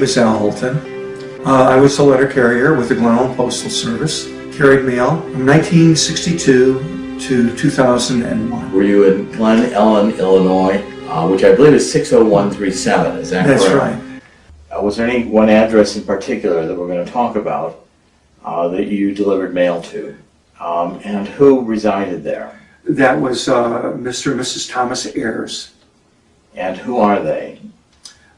name is Al Holton. I was a letter carrier with the Glen Ellyn Postal Service. Carried mail from 1962 to 2001. Were you in Glen Ellyn, Illinois, which I believe is 60137, is that correct? That's right. Was there any one address in particular that we're going to talk about that you delivered mail to? And who resided there? That was Mr. and Mrs. Thomas Ayers. And who are they?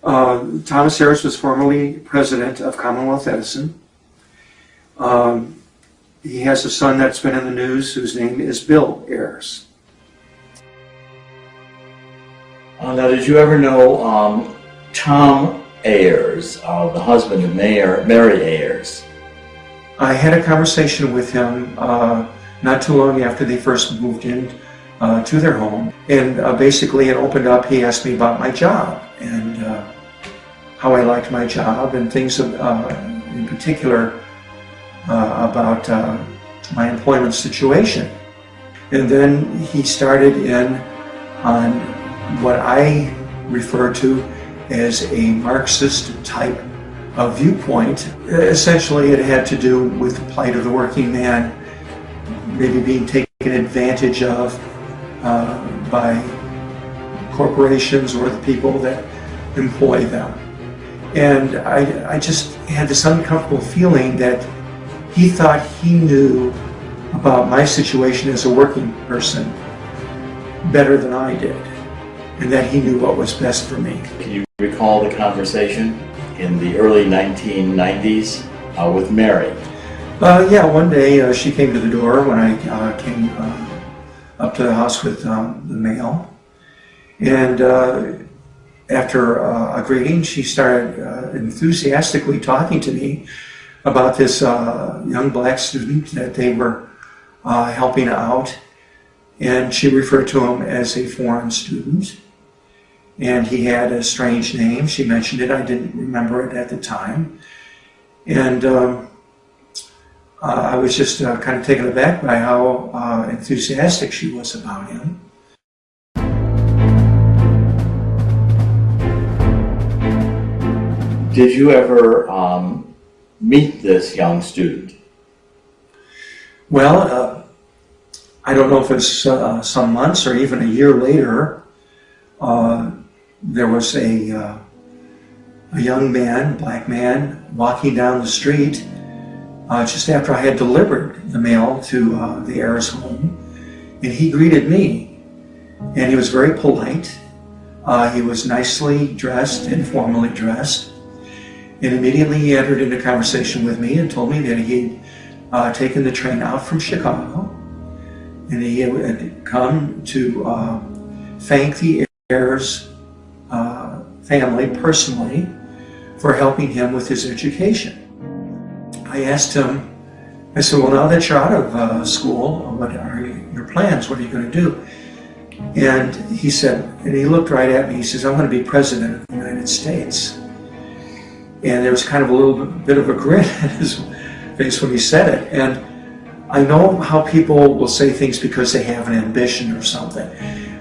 Thomas Ayers was formerly president of Commonwealth Edison. He has a son that's been in the news whose name is Bill Ayers. Now, did you ever know Tom Ayers, the husband of Mary Ayers? I had a conversation with him not too long after they first moved in to their home. And basically it opened up, he asked me about my job and how I liked my job and things in particular about my employment situation. And then he started in on what I refer to as a Marxist type of viewpoint. Essentially it had to do with the plight of the working man, maybe being taken advantage of by corporations or the people that employ them. And I just had this uncomfortable feeling that he thought he knew about my situation as a working person better than I did, and that he knew what was best for me. Can you recall the conversation in the early 1990s with Mary? Yeah, one day she came to the door when I came up to the house with the mail, and after a greeting, she started enthusiastically talking to me about this young black student that they were helping out, and she referred to him as a foreign student, and he had a strange name. She mentioned it, I didn't remember it at the time, and I was just kind of taken aback by how enthusiastic she was about him. Did you ever meet this young student? Well, I don't know if it's some months or even a year later, there was a young man, black man, walking down the street just after I had delivered the mail to the Ayers home, and he greeted me, and he was very polite. He was nicely dressed, informally dressed, and immediately he entered into conversation with me and told me that he had taken the train out from Chicago, and he had come to thank the Ayers family personally for helping him with his education. I asked him, I said, well, now that you're out of school, what are your plans? What are you going to do? And he said, and he looked right at me, he says, I'm going to be president of the United States. And there was kind of a little bit of a grin on his face when he said it. And I know how people will say things because they have an ambition or something,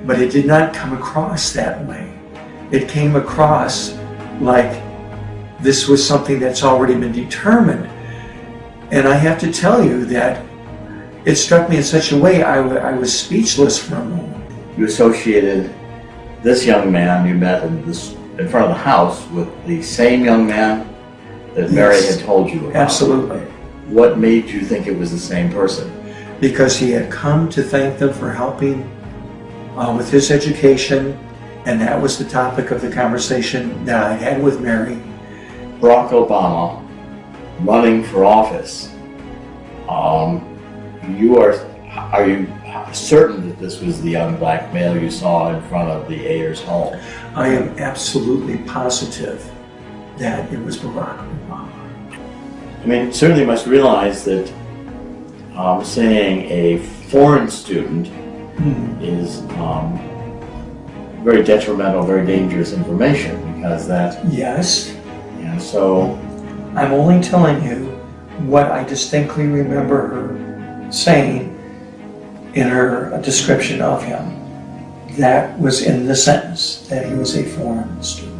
but it did not come across that way. It came across like this was something that's already been determined. And I have to tell you that it struck me in such a way I was speechless for a moment. You associated this young man you met in front of the house with the same young man that Mary had told you about. Absolutely. What made you think it was the same person? Because he had come to thank them for helping with his education, and that was the topic of the conversation that I had with Mary. Barack Obama running for office. Are you certain that this was the young black male you saw in front of the Ayers home? I am absolutely positive that it was Barack Obama. I mean, certainly you must realize that saying a foreign student is very detrimental, very dangerous information, because that... Yes. And so... I'm only telling you what I distinctly remember her saying in her description of him. That was in the sentence, that he was a foreign student.